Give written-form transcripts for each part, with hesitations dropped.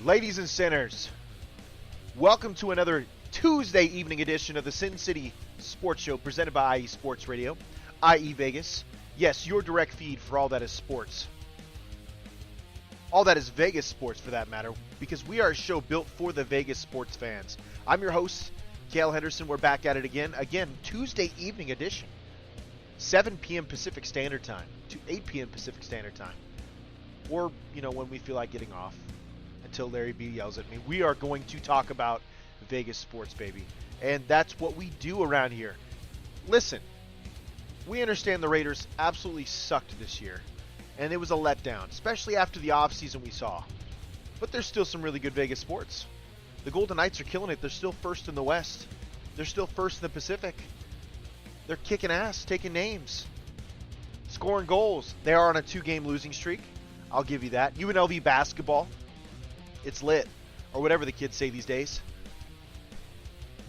Ladies and sinners, welcome to another Tuesday evening edition of the Sin City Sports Show presented by IE Sports Radio, IE Vegas. Yes, your direct feed for all that is sports. All that is Vegas sports for that matter, because we are a show built for the Vegas sports fans. I'm your host, Cale Henderson. We're back at it again. Again, Tuesday evening edition. 7 p.m. Pacific Standard Time to 8 p.m. Pacific Standard Time. Or, when we feel like getting off. Until Larry B yells at me. We are going to talk about Vegas sports, baby. And that's what we do around here. Listen, we understand the Raiders absolutely sucked this year. And it was a letdown, especially after the offseason we saw. But there's still some really good Vegas sports. The Golden Knights are killing it. They're still first in the West. They're still first in the Pacific. They're kicking ass, taking names, scoring goals. They are on a 2-game losing streak. I'll give you that. UNLV Basketball. It's lit, or whatever the kids say these days.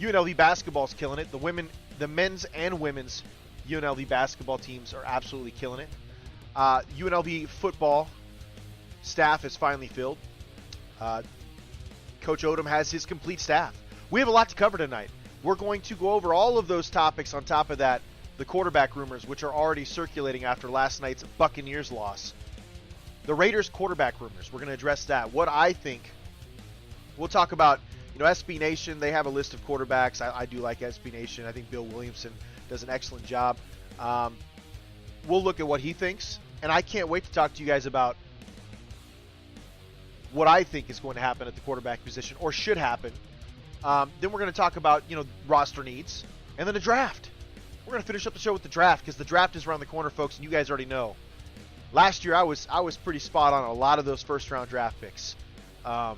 UNLV basketball's killing it. The men's and women's UNLV basketball teams are absolutely killing it. UNLV football staff is finally filled. Coach Odom has his complete staff. We have a lot to cover tonight. We're going to go over all of those topics. On top of that, the quarterback rumors, which are already circulating after last night's Buccaneers loss. The Raiders quarterback rumors. We're going to address that. What I think. We'll talk about, SB Nation. They have a list of quarterbacks. I do like SB Nation. I think Bill Williamson does an excellent job. We'll look at what he thinks. And I can't wait to talk to you guys about what I think is going to happen at the quarterback position or should happen. Then we're going to talk about, roster needs. And then the draft. We're going to finish up the show with the draft because the draft is around the corner, folks, and you guys already know. Last year, I was pretty spot on a lot of those first-round draft picks. I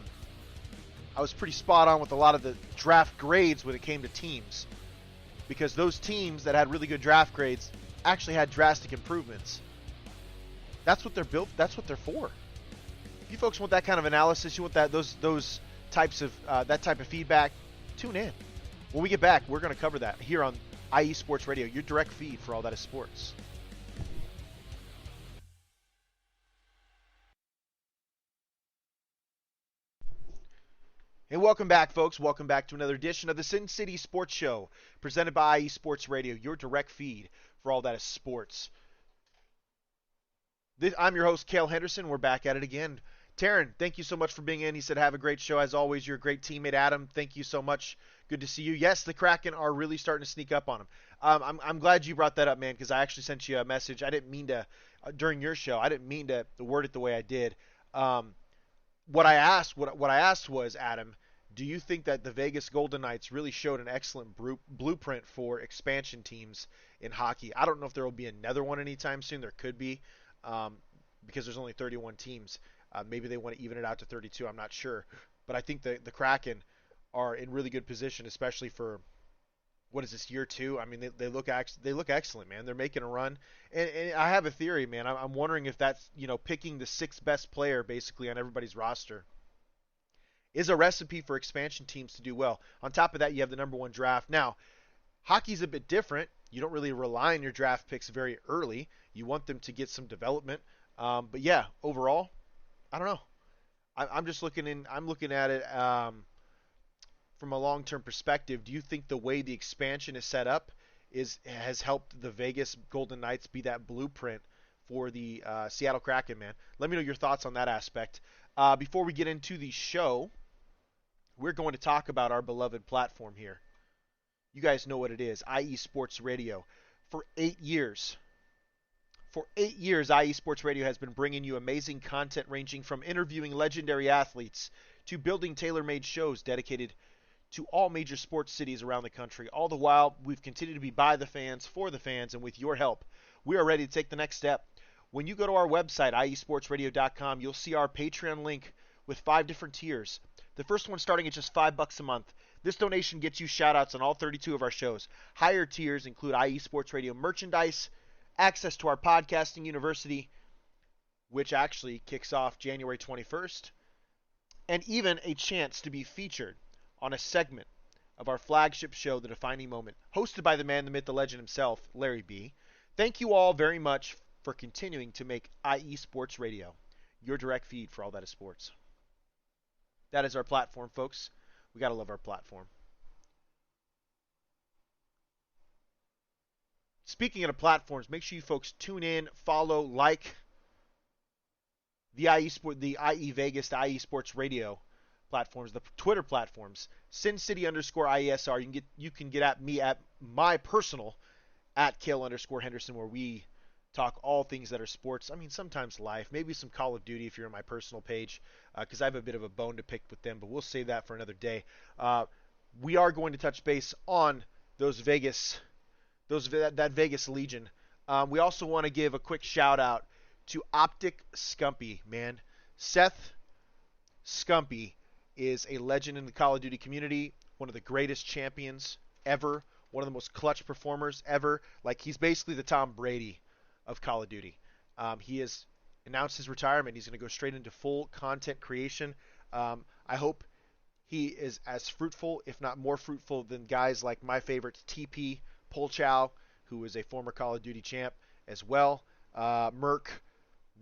was pretty spot on with a lot of the draft grades when it came to teams, because those teams that had really good draft grades actually had drastic improvements. That's what they're built. That's what they're for. If you folks want that kind of analysis, you want those types of that type of feedback, tune in. When we get back, we're going to cover that here on IE Sports Radio, your direct feed for all that is sports. And welcome back, folks. Welcome back to another edition of the Sin City Sports Show, presented by IE Sports Radio, your direct feed for all that is sports. I'm your host, Cale Henderson. We're back at it again. Taryn, thank you so much for being in. He said, have a great show. As always, you're a great teammate. Adam, thank you so much. Good to see you. Yes, the Kraken are really starting to sneak up on him. I'm glad you brought that up, man, because I actually sent you a message. I didn't mean to, during your show, I didn't mean to word it the way I did. What I asked was, Adam, do you think that the Vegas Golden Knights really showed an excellent blueprint for expansion teams in hockey? I don't know if there will be another one anytime soon. There could be, because there's only 31 teams. Maybe they want to even it out to 32. I'm not sure. But I think the Kraken are in really good position, especially for, what is this, year 2? I mean, they look excellent, man. They're making a run. And I have a theory, man. I'm wondering if that's, picking the 6th best player basically on everybody's roster is a recipe for expansion teams to do well. On top of that, you have the number 1 draft. Now, hockey's a bit different. You don't really rely on your draft picks very early. You want them to get some development. But yeah, overall, I don't know. I'm just looking at it from a long-term perspective. Do you think the way the expansion is set up has helped the Vegas Golden Knights be that blueprint for the Seattle Kraken, man? Let me know your thoughts on that aspect. Before we get into the show, we're going to talk about our beloved platform here. You guys know what it is, IE Sports Radio. For 8 years, IE Sports Radio has been bringing you amazing content ranging from interviewing legendary athletes to building tailor-made shows dedicated to all major sports cities around the country. All the while, we've continued to be by the fans, for the fans, and with your help, we are ready to take the next step. When you go to our website, iesportsradio.com, you'll see our Patreon link with 5 different tiers. The first one starting at just $5 a month. This donation gets you shout-outs on all 32 of our shows. Higher tiers include IE Sports Radio merchandise, access to our podcasting university, which actually kicks off January 21st, and even a chance to be featured on a segment of our flagship show, The Defining Moment, hosted by the man, the myth, the legend himself, Larry B. Thank you all very much for continuing to make IE Sports Radio your direct feed for all that is sports. That is our platform, folks. We got to love our platform. Speaking of platforms, make sure you folks tune in, follow, like the IE Vegas, the IE Sports Radio platforms, the Twitter platforms. Sin City underscore IESR. You can get at me at my personal at Kale underscore Henderson, where we talk all things that are sports. I mean, sometimes life, maybe some Call of Duty if you're on my personal page, because I have a bit of a bone to pick with them, but we'll save that for another day. We are going to touch base on those Vegas, that Vegas Legion. We also want to give a quick shout out to Optic Scumpy, man. Seth Scumpy is a legend in the Call of Duty community, one of the greatest champions ever, one of the most clutch performers ever. Like, he's basically the Tom Brady of Call of Duty. He has announced his retirement. He's going to go straight into full content creation. I hope he is as fruitful, if not more fruitful, than guys like my favorite TP Polchow, who is a former Call of Duty champ as well. Merc,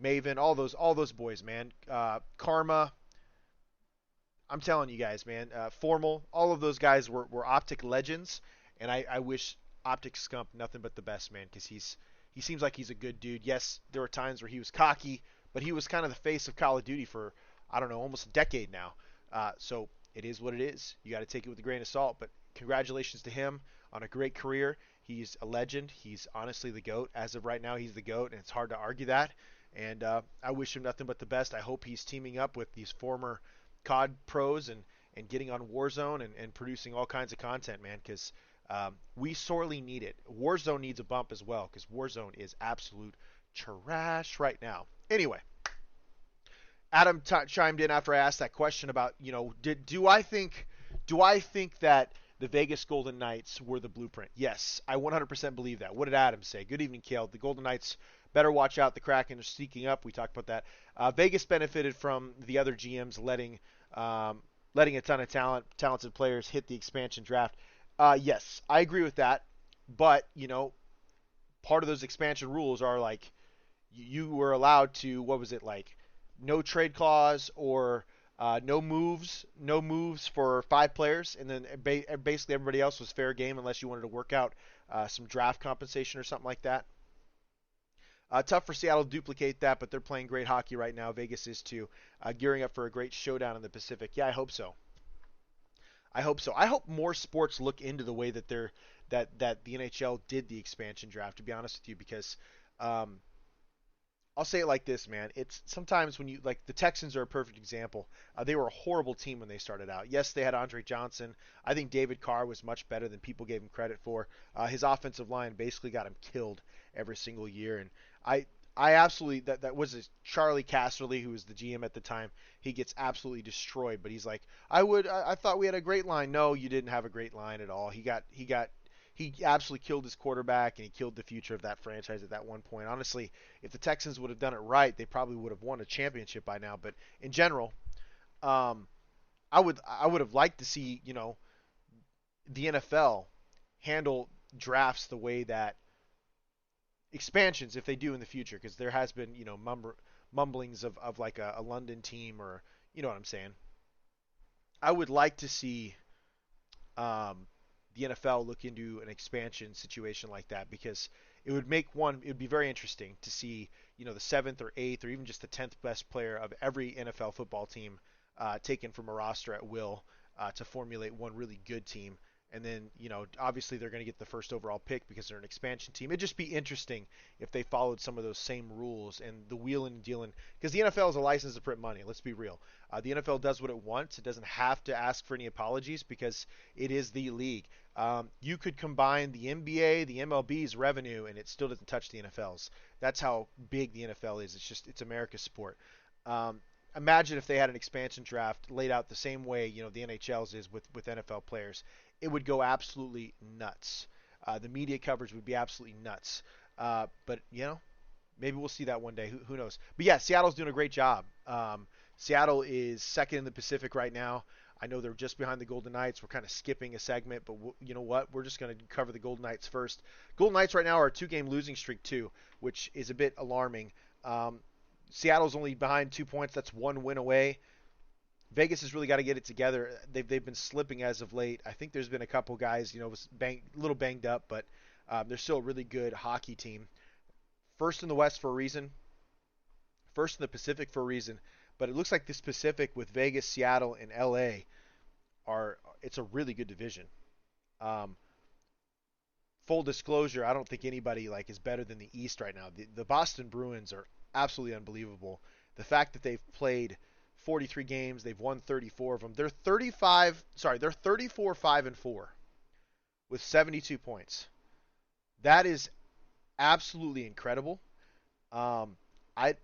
Maven, all those boys, man. Karma, I'm telling you guys, man. Formal, all of those guys were Optic legends, and I wish Optic Scump nothing but the best, man, because he seems like he's a good dude. Yes, there were times where he was cocky, but he was kind of the face of Call of Duty for, I don't know, almost a decade now. So it is what it is. You got to take it with a grain of salt. But congratulations to him on a great career. He's a legend. He's honestly the GOAT. As of right now, he's the GOAT, and it's hard to argue that. And I wish him nothing but the best. I hope he's teaming up with these former COD pros and getting on Warzone and producing all kinds of content, man, because we sorely need it. Warzone needs a bump as well, because Warzone is absolute trash right now. Anyway, Adam chimed in after I asked that question about, do I think that the Vegas Golden Knights were the blueprint? Yes, I 100% believe that. What did Adam say? Good evening, Kale. The Golden Knights better watch out. The Kraken are sneaking up. We talked about that. Vegas benefited from the other GMs letting a ton of talented players hit the expansion draft. Yes, I agree with that. But, part of those expansion rules are like you were allowed to, what was it, like no trade clause or no moves for 5 players, and then basically everybody else was fair game unless you wanted to work out some draft compensation or something like that. Tough for Seattle to duplicate that, but they're playing great hockey right now. Vegas is too. Gearing up for a great showdown in the Pacific. Yeah, I hope so. I hope so. I hope more sports look into the way that the NHL did the expansion draft. To be honest with you, because I'll say it like this, man. It's sometimes when you like the Texans are a perfect example. They were a horrible team when they started out. Yes, they had Andre Johnson. I think David Carr was much better than people gave him credit for. His offensive line basically got him killed every single year, and I absolutely that was Charlie Casserly, who was the GM at the time. He gets absolutely destroyed, but he's like, I thought we had a great line. No, you didn't have a great line at all. He absolutely killed his quarterback, and he killed the future of that franchise at that one point. Honestly, if the Texans would have done it right, they probably would have won a championship by now. But in general, I would have liked to see the NFL handle drafts the way that expansions, if they do in the future, because there has been mumblings of like a London team, or you know what I'm saying. I would like to see the NFL look into an expansion situation like that, because it would be very interesting to see the 7th or 8th or even just the 10th best player of every NFL football team taken from a roster at will to formulate one really good team. And then, obviously they're going to get the first overall pick because they're an expansion team. It'd just be interesting if they followed some of those same rules and the wheeling and dealing. Because the NFL is a license to print money. Let's be real. The NFL does what it wants. It doesn't have to ask for any apologies because it is the league. You could combine the NBA, the MLB's revenue, and it still doesn't touch the NFL's. That's how big the NFL is. It's America's sport. Imagine if they had an expansion draft laid out the same way the NHL's is with NFL players. It would go absolutely nuts. The media coverage would be absolutely nuts. But maybe we'll see that one day. Who knows? But yeah, Seattle's doing a great job. Seattle is second in the Pacific right now. I know they're just behind the Golden Knights. We're kind of skipping a segment, but you know what? We're just going to cover the Golden Knights first. Golden Knights right now are a 2-game losing streak too, which is a bit alarming. Seattle's only behind 2 points. That's 1 win away. Vegas has really got to get it together. They've been slipping as of late. I think there's been a couple guys, a little banged up, but they're still a really good hockey team. First in the West for a reason. First in the Pacific for a reason. But it looks like this Pacific with Vegas, Seattle, and LA are it's a really good division. Um, Full disclosure, I don't think anybody like is better than the East right now. The Boston Bruins are absolutely unbelievable. The fact that they've played 43 games, they've won 34 of them. They're 34 5 and 4 with 72 points. That is absolutely incredible. Um, I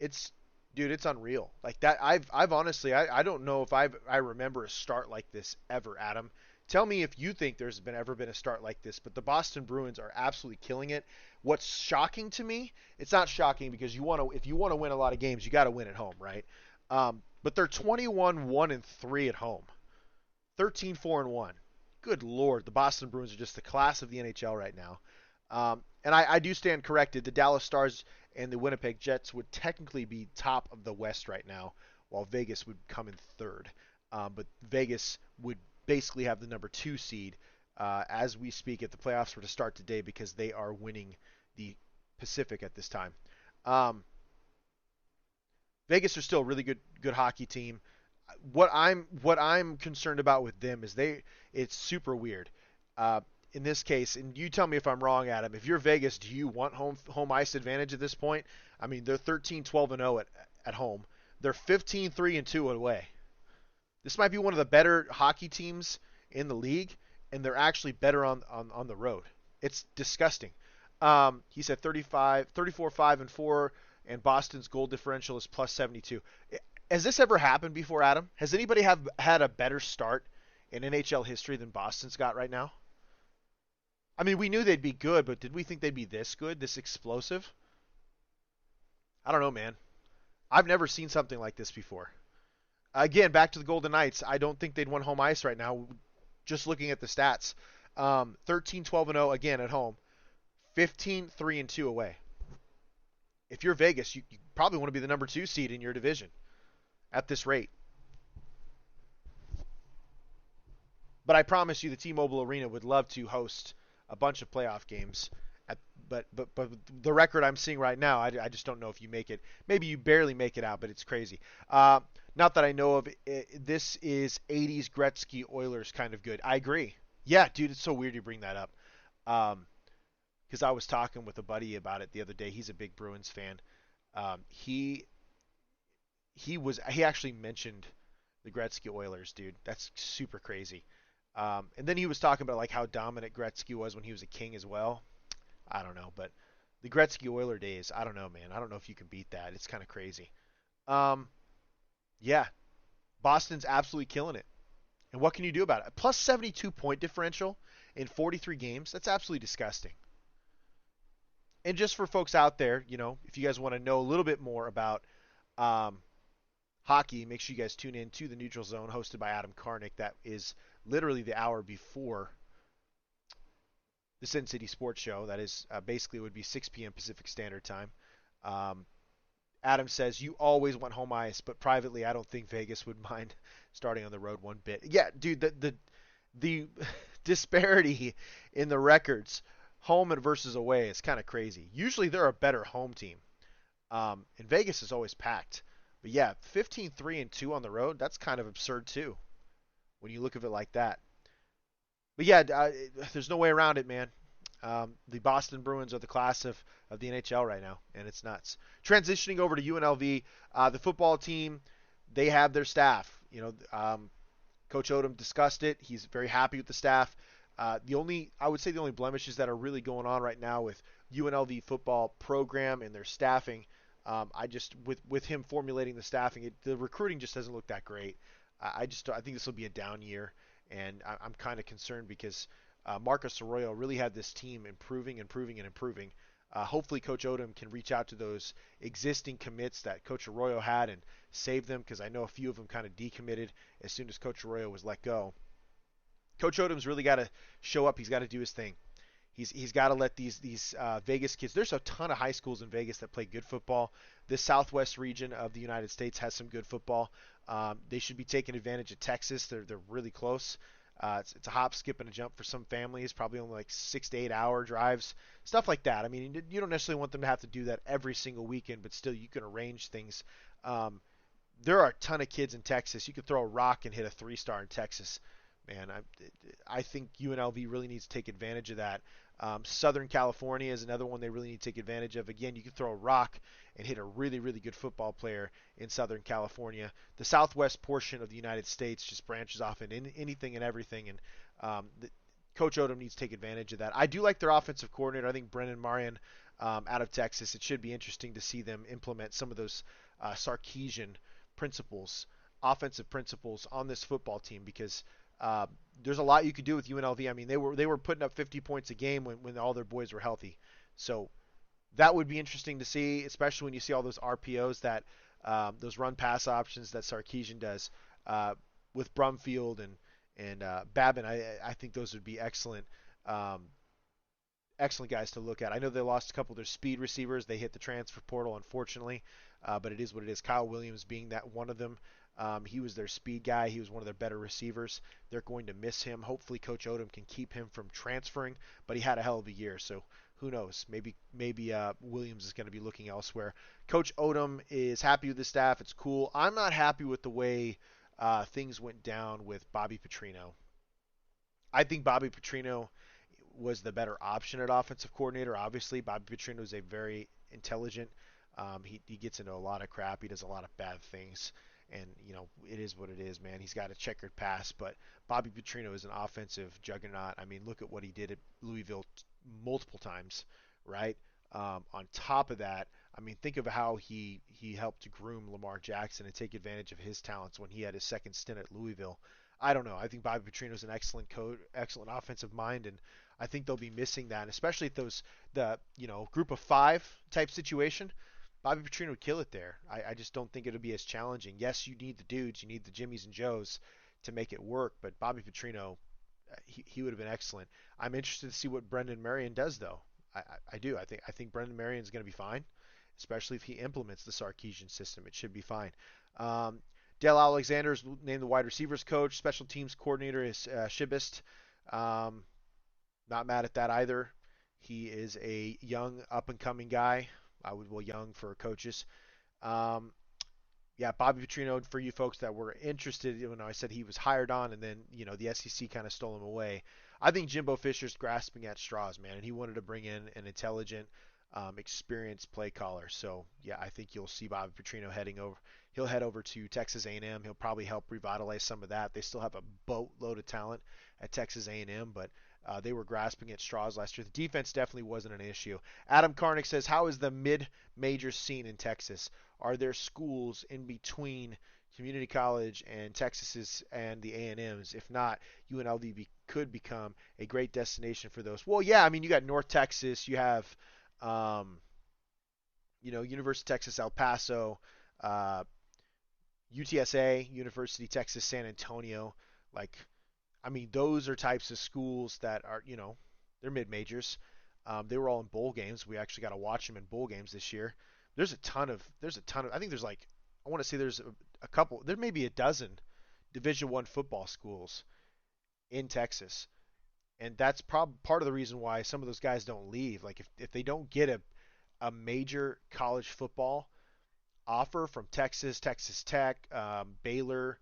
it's dude, it's unreal. Like that I've honestly I don't know if I remember a start like this ever, Adam. Tell me if you think there's ever been a start like this, but the Boston Bruins are absolutely killing it. What's shocking to me, it's not shocking because if you want to win a lot of games, you got to win at home, right? But they're 21 1 and 3 at home. 13 4 and 1. Good lord, the Boston Bruins are just the class of the NHL right now. And I do stand corrected. The Dallas Stars and the Winnipeg Jets would technically be top of the West right now, while Vegas would come in third. But Vegas would basically have the number 2 seed as we speak if the playoffs were to start today because they are winning the Pacific at this time. Um, Vegas are still a really good hockey team. What I'm concerned about with them is it's super weird. In this case, and you tell me if I'm wrong, Adam. If you're Vegas, do you want home ice advantage at this point? I mean, they're 13-12 and 0 at home. They're 15-3 and 2 away. This might be one of the better hockey teams in the league, and they're actually better on the road. It's disgusting. He said 34 5 and 4, and Boston's goal differential is plus 72. Has this ever happened before, Adam? Has anybody had a better start in NHL history than Boston's got right now? I mean, we knew they'd be good, but did we think they'd be this good, this explosive? I don't know, man. I've never seen something like this before. Again, back to the Golden Knights. I don't think they'd won home ice right now, just looking at the stats. 13-12 and 0 again at home. 15-3 and 2 away. If you're Vegas, you probably want to be the number 2 seed in your division at this rate. But I promise you, the T-Mobile Arena would love to host a bunch of playoff games. But the record I'm seeing right now, I just don't know if you make it. Maybe you barely make it out, but it's crazy. Not that I know of. This is 80s Gretzky Oilers kind of good. I agree. Yeah, dude, it's so weird you bring that up. Because I was talking with a buddy about it the other day. He's a big Bruins fan. He actually mentioned the Gretzky Oilers, dude. That's super crazy. And then he was talking about like how dominant Gretzky was when he was a King as well. I don't know, but the Gretzky Oiler days, I don't know, man. I don't know if you can beat that. It's kind of crazy. Um, yeah, Boston's absolutely killing it. And what can you do about it? Plus 72 point differential in 43 games. That's absolutely disgusting. And just for folks out there, if you guys want to know a little bit more about um, hockey, make sure you guys tune in to the Neutral Zone hosted by Adam Karnick. That is literally the hour before the Sin City Sports Show. That is basically would be 6 p.m. Pacific Standard Time. Um, Adam says you always want home ice, but privately I don't think Vegas would mind starting on the road one bit. Yeah, dude, the disparity in the records, home and versus away, is kind of crazy. Usually they're a better home team. And Vegas is always packed. But yeah, 15-3 and 2 on the road, that's kind of absurd too when you look at it like that. But yeah, there's no way around it, man. The Boston Bruins are the class of the NHL right now, and it's nuts. Transitioning over to UNLV, the football team, they have their staff. Coach Odom discussed it. He's very happy with the staff. I would say the only blemishes that are really going on right now with UNLV football program and their staffing, with him formulating the staffing, the recruiting just doesn't look that great. I think this will be a down year. And I'm kind of concerned because Marcus Arroyo really had this team improving. Hopefully Coach Odom can reach out to those existing commits that Coach Arroyo had and save them, because I know a few of them kind of decommitted as soon as Coach Arroyo was let go. Coach Odom's really got to show up. He's got to do his thing. He's got to let these Vegas kids. There's a ton of high schools in Vegas that play good football. This Southwest region of the United States has some good football. They should be taking advantage of Texas. They're really close. It's a hop, skip, and a jump for some families. Probably only like 6 to 8 hour drives, stuff like that. I mean, you don't necessarily want them to have to do that every single weekend, but still, you can arrange things. Um, there are a ton of kids in Texas. You could throw a rock and hit a 3-star in Texas. Man, I think UNLV really needs to take advantage of that. Southern California is another one they really need to take advantage of. Again, you can throw a rock and hit a really, really good football player in Southern California. The southwest portion of the United States just branches off in anything and everything, and Coach Odom needs to take advantage of that. I do like their offensive coordinator. I think Brennan Marion out of Texas. It should be interesting to see them implement some of those Sarkisian principles, offensive principles on this football team because uh, there's a lot you could do with UNLV. I mean, they were putting up 50 points a game when all their boys were healthy. So that would be interesting to see, especially when you see all those RPOs that those run pass options that Sarkisian does uh, with Brumfield and Babin. I think those would be um, excellent guys to look at. I know they lost a couple of their speed receivers. They hit the transfer portal, unfortunately, but it is what it is. Kyle Williams being that one of them. He was their speed guy. He was one of their better receivers. They're going to miss him. Hopefully, Coach Odom can keep him from transferring, but he had a hell of a year, so who knows? Maybe Williams is going to be looking elsewhere. Coach Odom is happy with the staff. It's cool. I'm not happy with the way things went down with Bobby Petrino. I think Bobby Petrino was the better option at offensive coordinator. Obviously, Bobby Petrino is a very intelligent. He gets into a lot of crap. He does a lot of bad things, and it is what it is, man. He's got a checkered past, but Bobby Petrino is an offensive juggernaut. I mean, look at what he did at Louisville multiple times, right? On top of that, I mean, think of how he helped to groom Lamar Jackson and take advantage of his talents when he had his second stint at Louisville. I don't know. I think Bobby Petrino is an excellent coach, excellent offensive mind, and I think they'll be missing that, especially if the group of five type situation. Bobby Petrino would kill it there. I just don't think it'll be as challenging. Yes, you need the dudes, you need the Jimmies and Joes to make it work, but Bobby Petrino, he would have been excellent. I'm interested to see what Brendan Marion does, though. I do. I think Brendan Marion is going to be fine, especially if he implements the Sarkisian system. It should be fine. Um, Dale Alexander is named the wide receivers coach. Special teams coordinator is Shibist. Um, Not mad at that either. He is a young, up and coming guy. I would well young for coaches. Um, yeah, Bobby Petrino, for you folks that were interested, I said he was hired on, and then the SEC kind of stole him away. I think Jimbo Fisher's grasping at straws, man, and he wanted to bring in an intelligent, experienced play caller. So yeah, I think you'll see Bobby Petrino heading over. He'll head over to Texas A&M. He'll probably help revitalize some of that. They still have a boatload of talent at Texas A&M, but they were grasping at straws last year. The defense definitely wasn't an issue. Adam Karnick says, "How is the mid-major scene in Texas? Are there schools in between community college and Texas's and the A&Ms? If not, UNLV could become a great destination for those." Well, yeah, I mean, you got North Texas, you have, um, University of Texas El Paso, uh, UTSA, University of Texas San Antonio. Like, I mean, those are types of schools that are, they're mid majors. They were all in bowl games. We actually got to watch them in bowl games this year. There's a ton of. I think there's like, I want to say there's a couple. There may be a dozen Division One football schools in Texas, and that's part of the reason why some of those guys don't leave. Like if they don't get a major college football offer from Texas, Texas Tech, Baylor,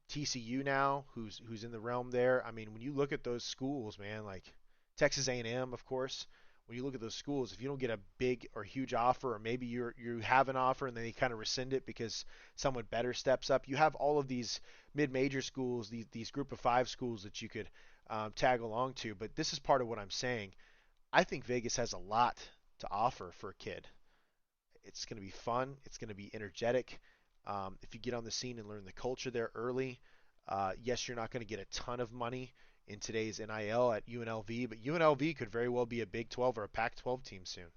TCU now, who's in the realm there. I mean, when you look at those schools, man, like Texas A&M, of course. When you look at those schools, if you don't get a big or huge offer, or maybe you have an offer and then you kind of rescind it because someone better steps up, you have all of these mid-major schools, these group of five schools that you could tag along to. But this is part of what I'm saying. I think Vegas has a lot to offer for a kid. It's going to be fun. It's going to be energetic. If you get on the scene and learn the culture there early, yes, you're not going to get a ton of money in today's NIL at UNLV, but UNLV could very well be a Big 12 or a Pac-12 team soon.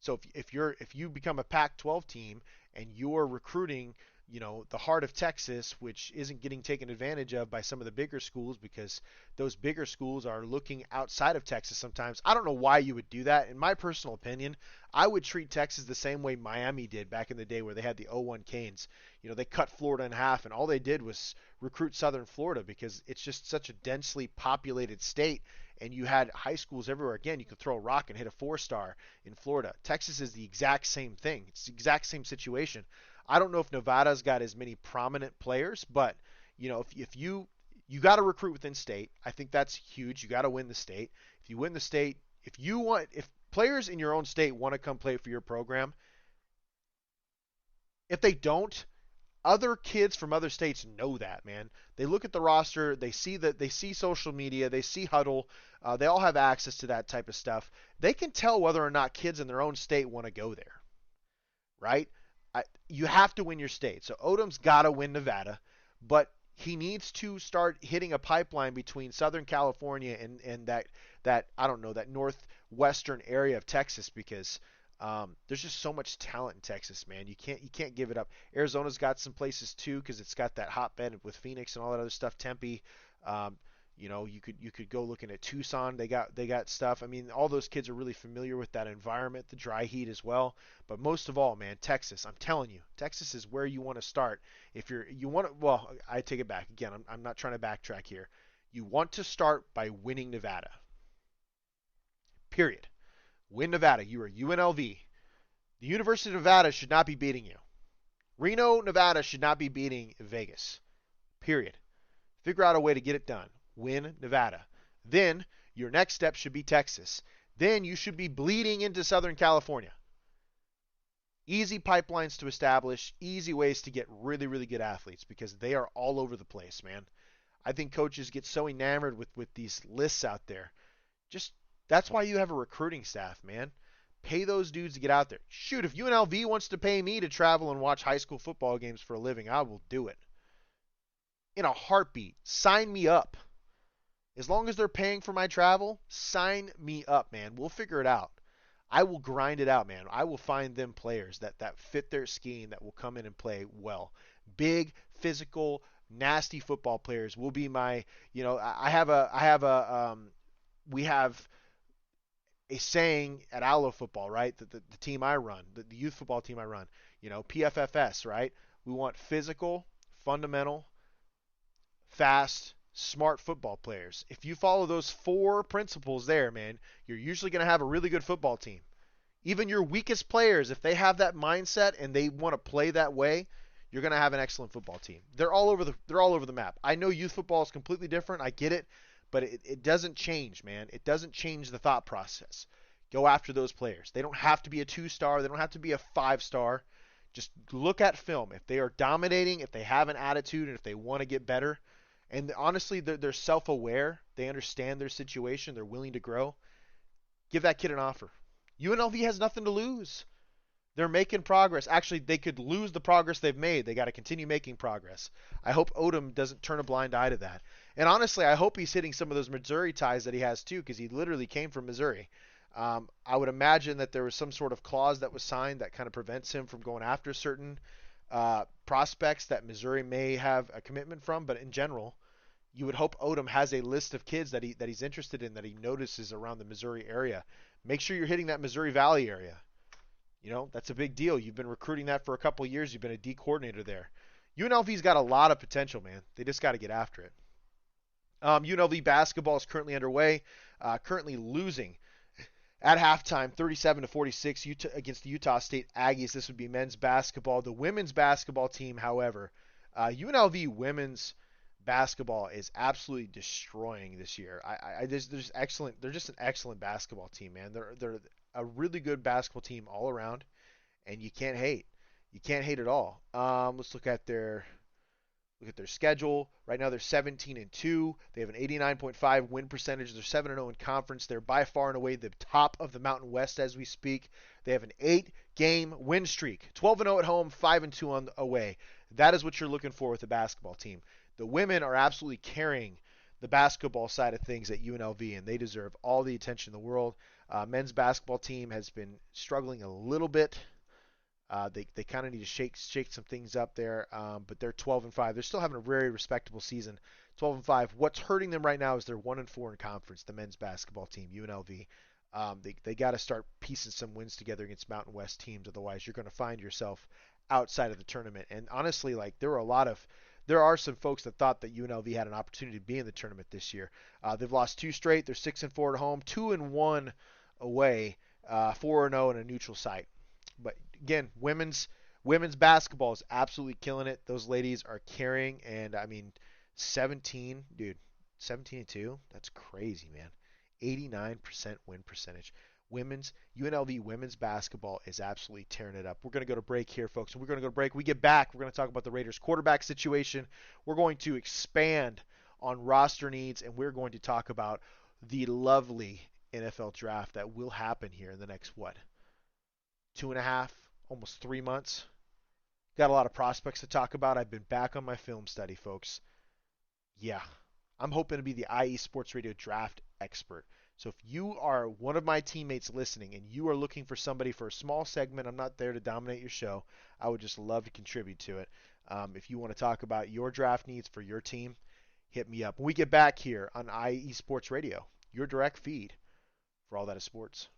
So if you become a Pac-12 team and you're recruiting the heart of Texas, which isn't getting taken advantage of by some of the bigger schools because those bigger schools are looking outside of Texas sometimes. I don't know why you would do that. In my personal opinion, I would treat Texas the same way Miami did back in the day where they had the 01 Canes. They cut Florida in half, and all they did was recruit Southern Florida because it's just such a densely populated state, and you had high schools everywhere. Again, you could throw a rock and hit a 4-star in Florida. Texas is the exact same thing. It's the exact same situation. I don't know if Nevada's got as many prominent players, but if you got to recruit within state. I think that's huge. You got to win the state. If you win the state, if players in your own state want to come play for your program, if they don't, other kids from other states know that, man. They look at the roster, they see social media, they see Huddle, they all have access to that type of stuff. They can tell whether or not kids in their own state want to go there, right? You have to win your state. So Odom's got to win Nevada, but he needs to start hitting a pipeline between Southern California and that I don't know, that northwestern area of Texas because there's just so much talent in Texas, man. You can't give it up. Arizona's got some places too because it's got that hotbed with Phoenix and all that other stuff. Tempe, um, you could go looking at Tucson. They got stuff. I mean, all those kids are really familiar with that environment, the dry heat as well. But most of all, man, Texas. I'm telling you, Texas is where you want to start. If you want to, well, I take it back again. I'm not trying to backtrack here. You want to start by winning Nevada. Period. Win Nevada. You are UNLV. The University of Nevada should not be beating you. Reno, Nevada should not be beating Vegas. Period. Figure out a way to get it done. Win Nevada. Then your next step should be Texas. Then you should be bleeding into Southern California. Easy pipelines to establish, easy ways to get really, really good athletes because they are all over the place, man. I think coaches get so enamored with these lists out there. Just that's why you have a recruiting staff, man. Pay those dudes to get out there. Shoot, if UNLV wants to pay me to travel and watch high school football games for a living, I will do it. In a heartbeat. Sign me up. As long as they're paying for my travel, sign me up, man. We'll figure it out. I will grind it out, man. I will find them players that fit their scheme that will come in and play well. Big, physical, nasty football players will be my, we have a saying at Allo Football, right? The team I run, the youth football team I run, PFFS, right? We want physical, fundamental, fast, smart football players. If you follow those 4 principles there, man, you're usually going to have a really good football team. Even your weakest players, if they have that mindset and they want to play that way, you're going to have an excellent football team. They're all over the map. I know youth football is completely different. I get it, but it doesn't change, man. It doesn't change the thought process. Go after those players. They don't have to be a 2-star. They don't have to be a 5-star. Just look at film. If they are dominating, if they have an attitude, and if they want to get better, and honestly, they're self-aware. They understand their situation. They're willing to grow. Give that kid an offer. UNLV has nothing to lose. They're making progress. Actually, they could lose the progress they've made. They got to continue making progress. I hope Odom doesn't turn a blind eye to that. And honestly, I hope he's hitting some of those Missouri ties that he has too, because he literally came from Missouri. I would imagine that there was some sort of clause that was signed that kind of prevents him from going after certain prospects that Missouri may have a commitment from. But in general, you would hope Odom has a list of kids that he's interested in that he notices around the Missouri area. Make sure you're hitting that Missouri Valley area. That's a big deal. You've been recruiting that for a couple of years. You've been a D coordinator there. UNLV's got a lot of potential, man. They just got to get after it. UNLV basketball is currently underway, currently losing at halftime, 37-46 against the Utah State Aggies. This would be men's basketball. The women's basketball team, however, UNLV women's basketball is absolutely destroying this year. There's excellent. They're just an excellent basketball team, man. They're a really good basketball team all around, and you can't hate. You can't hate at all. Let's look at their schedule. Right now they're 17-2. They have an 89.5 win percentage. They're 7-0 in conference. They're by far and away the top of the Mountain West as we speak. They have an 8-game win streak. 12-0 at home, 5-2 on away. That is what you're looking for with the basketball team. The women are absolutely carrying the basketball side of things at UNLV, and they deserve all the attention in the world. Men's basketball team has been struggling a little bit. They kind of need to shake some things up there, but they're 12-5. They're still having a very respectable season, 12-5. What's hurting them right now is they're 1-4 in conference. The men's basketball team, UNLV. They got to start piecing some wins together against Mountain West teams. Otherwise, you're going to find yourself outside of the tournament. And honestly, like there are some folks that thought that UNLV had an opportunity to be in the tournament this year. They've lost 2 straight. They're 6-4 at home, 2-1 away, 4-0 in a neutral site. But again, women's basketball is absolutely killing it. Those ladies are carrying, and I mean, 17-2. That's crazy, man. 89% win percentage. UNLV women's basketball is absolutely tearing it up. We're going to go to break here, folks. We're going to go to break. We get back, we're going to talk about the Raiders quarterback situation. We're going to expand on roster needs, and we're going to talk about the lovely NFL draft that will happen here in the next, 2.5, almost 3 months. Got a lot of prospects to talk about. I've been back on my film study, folks. Yeah, I'm hoping to be the IE Sports Radio draft expert. So if you are one of my teammates listening and you are looking for somebody for a small segment, I'm not there to dominate your show. I would just love to contribute to it. If you want to talk about your draft needs for your team, hit me up. When we get back here on IE Sports Radio, your direct feed for all that is sports.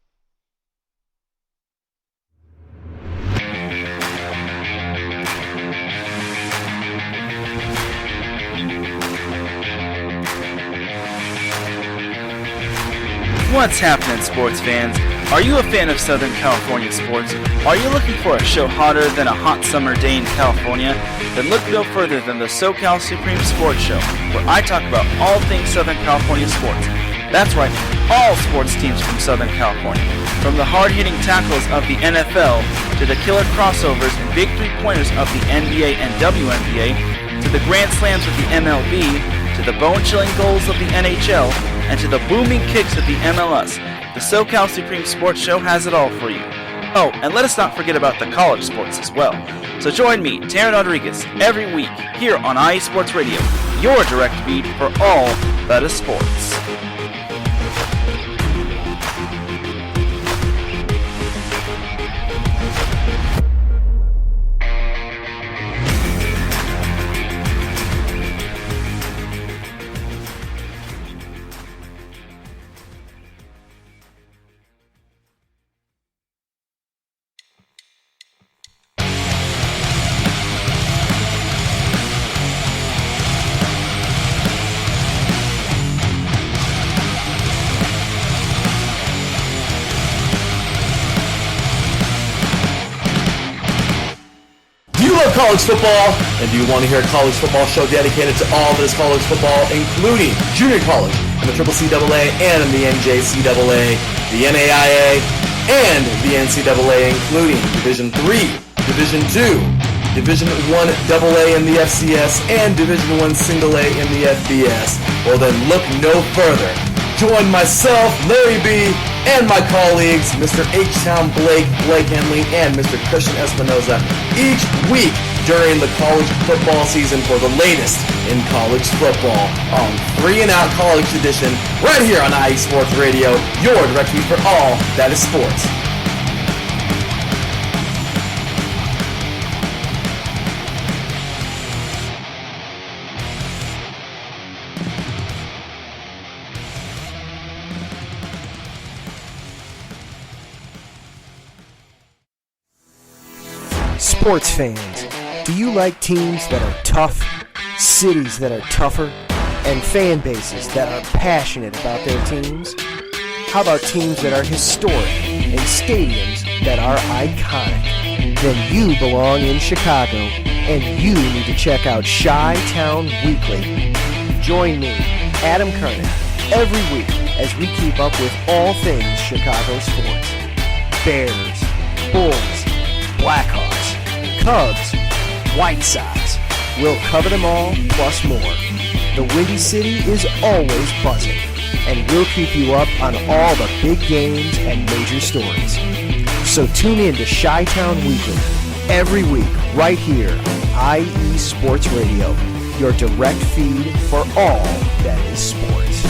What's happening, sports fans? Are you a fan of Southern California sports? Are you looking for a show hotter than a hot summer day in California? Then look no further than the SoCal Supreme Sports Show, where I talk about all things Southern California sports. That's right, all sports teams from Southern California. From the hard-hitting tackles of the NFL, to the killer crossovers and big three-pointers of the NBA and WNBA, to the grand slams of the MLB, to the bone-chilling goals of the NHL, and to the booming kicks of the MLS, the SoCal Supreme Sports Show has it all for you. Oh, and let us not forget about the college sports as well. So join me, Taryn Rodriguez, every week here on IE Sports Radio, your direct feed for all that is sports. College football, and do you want to hear a college football show dedicated to all that is college football, including junior college and the CCCAA and the NJCAA, the NAIA, and the NCAA, including Division III, Division II, Division I AA in the FCS, and Division I A in the FBS? Well then look no further. Join myself, Larry B., and my colleagues, Mr. H-Town Blake Henley, and Mr. Christian Espinoza, each week during the college football season for the latest in college football on 3 and Out College Edition, right here on IE Sports Radio, your direct feed for all that is sports. Sports fans, do you like teams that are tough, cities that are tougher, and fan bases that are passionate about their teams? How about teams that are historic and stadiums that are iconic? Then you belong in Chicago, and you need to check out Chi-Town Weekly. Join me, Adam Kernan, every week as we keep up with all things Chicago sports. Bears, Bulls, Blackhawks, Cubs, White Sox. We'll cover them all, plus more. The Windy City is always buzzing, and we'll keep you up on all the big games and major stories. So tune in to Chi-Town Weekly every week right here on IE Sports Radio, your direct feed for all that is sports.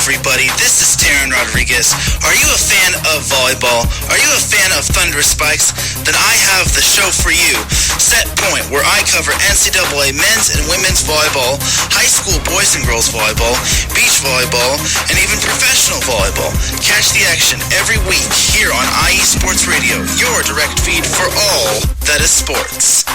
everybody. This is Taryn Rodriguez. Are you a fan of volleyball? Are you a fan of Thunderous Spikes? Then I have the show for you. Set Point, where I cover NCAA men's and women's volleyball, high school boys and girls volleyball, beach volleyball, and even professional volleyball. Catch the action every week here on IE Sports Radio, your direct feed for all that is sports.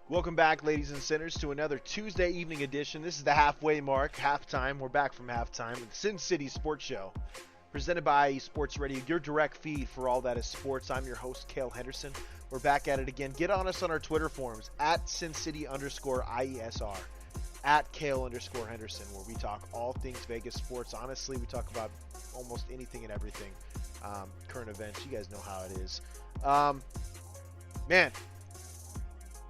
Welcome back, ladies and sinners, to another Tuesday evening edition. This is the halfway mark, halftime. We're back from halftime with Sin City Sports Show, presented by IE Sports Radio, your direct feed for all that is sports. I'm your host, Cale Henderson. We're back at it again. Get on us on our Twitter forums, at SinCity_IESR, at Cale_Henderson, where we talk all things Vegas sports. Honestly, we talk about almost anything and everything. Current events, you guys know how it is. Man.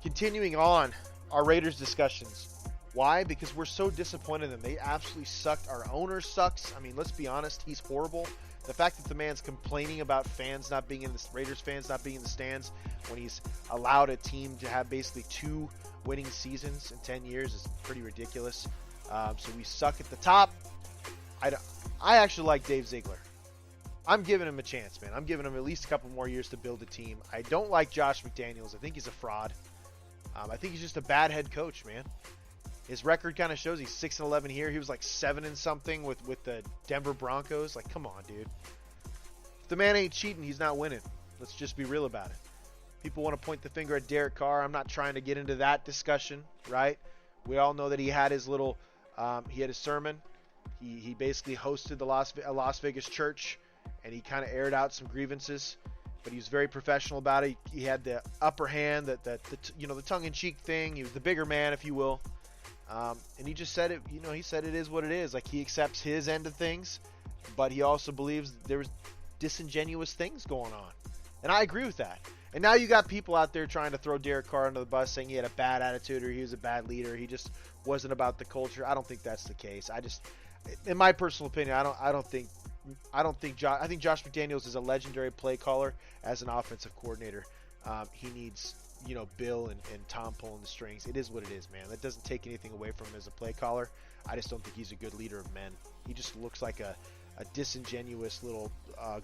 Continuing on our Raiders discussions. Why? Because we're so disappointed in them. They absolutely sucked. Our owner sucks. I mean, let's be honest. He's horrible. The fact that the man's complaining about fans not being in the Raiders fans not being in the stands when he's allowed a team to have basically 2 winning seasons in 10 years is pretty ridiculous. So we suck at the top. I actually like Dave Ziegler. I'm giving him a chance, man. I'm giving him at least a couple more years to build a team. I don't like Josh McDaniels. I think he's a fraud. I think he's just a bad head coach, man. His record kind of shows he's 6-11 here. He was like 7 and something with the Denver Broncos. Like, come on, dude. If the man ain't cheating, he's not winning. Let's just be real about it. People want to point the finger at Derek Carr. I'm not trying to get into that discussion, right? We all know that he had his little, he had his sermon. He basically hosted the Las Vegas church, and he kind of aired out some grievances. But he was very professional about it. He had the upper hand, the tongue-in-cheek thing. He was the bigger man, if you will. And he just said it. He said it is what it is. Like, he accepts his end of things, but he also believes there was disingenuous things going on. And I agree with that. And now you got people out there trying to throw Derek Carr under the bus, saying he had a bad attitude or he was a bad leader. He just wasn't about the culture. I don't think that's the case. In my personal opinion, I think Josh McDaniels is a legendary play caller as an offensive coordinator. He needs, Bill and Tom pulling the strings. It is what it is, man. That doesn't take anything away from him as a play caller. I just don't think he's a good leader of men. He just looks like a disingenuous little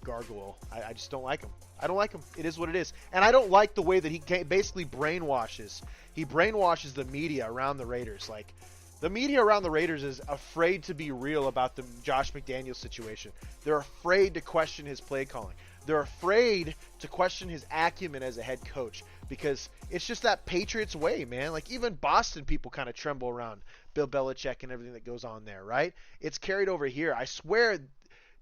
gargoyle. I just don't like him. I don't like him. It is what it is. And I don't like the way that he basically brainwashes. He brainwashes the media around the Raiders. Like, the media around the Raiders is afraid to be real about the Josh McDaniels situation. They're afraid to question his play calling. They're afraid to question his acumen as a head coach because it's just that Patriots way, man. Like, even Boston people kind of tremble around Bill Belichick and everything that goes on there, right? It's carried over here. I swear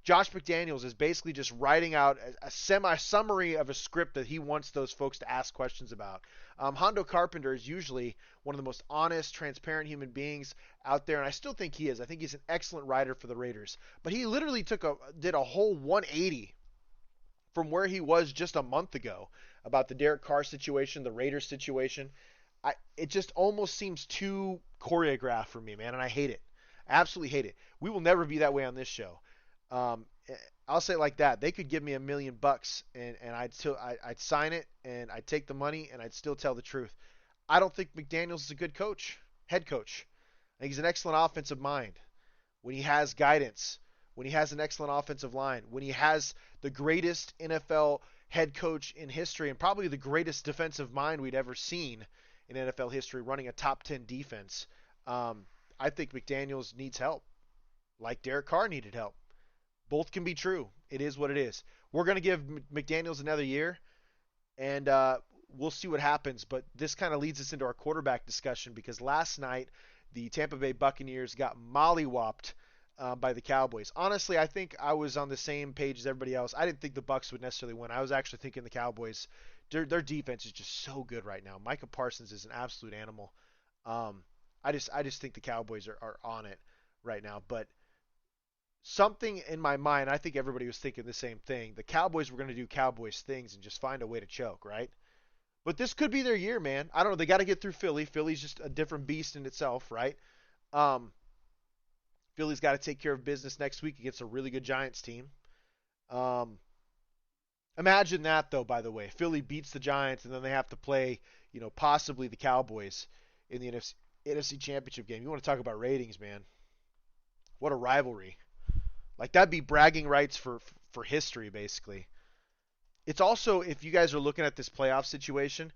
Josh McDaniels is basically just writing out a semi-summary of a script that he wants those folks to ask questions about. Hondo Carpenter is usually one of the most honest, transparent human beings out there, and I still think he is. I think he's an excellent writer for the Raiders. But he literally did a whole 180 from where he was just a month ago about the Derek Carr situation, the Raiders situation. It just almost seems too choreographed for me, man, and I hate it. I absolutely hate it. We will never be that way on this show. I'll say it like that. They could give me $1 million and I'd sign it and I'd take the money and I'd still tell the truth. I don't think McDaniels is a good head coach. I think he's an excellent offensive mind. When he has guidance, when he has an excellent offensive line, when he has the greatest NFL head coach in history and probably the greatest defensive mind we'd ever seen in NFL history running a top 10 defense. I think McDaniels needs help, like Derek Carr needed help. Both can be true. It is what it is. We're going to give McDaniels another year, and we'll see what happens. But this kind of leads us into our quarterback discussion because last night the Tampa Bay Buccaneers got mollywopped by the Cowboys. Honestly, I think I was on the same page as everybody else. I didn't think the Bucs would necessarily win. I was actually thinking the Cowboys. Their defense is just so good right now. Micah Parsons is an absolute animal. I just think the Cowboys are on it right now. But something in my mind, I think everybody was thinking the same thing. The Cowboys were going to do Cowboys things and just find a way to choke, right? But this could be their year, man. I don't know. They got to get through Philly. Philly's just a different beast in itself, right? Um, Philly's got to take care of business next week against a really good Giants team. Um, Imagine that, though, by the way. Philly beats the Giants, and then they have to play, possibly the Cowboys in the NFC Championship game. You want to talk about ratings, man. What a rivalry. Like, that'd be bragging rights for history, basically. It's also, if you guys are looking at this playoff situation,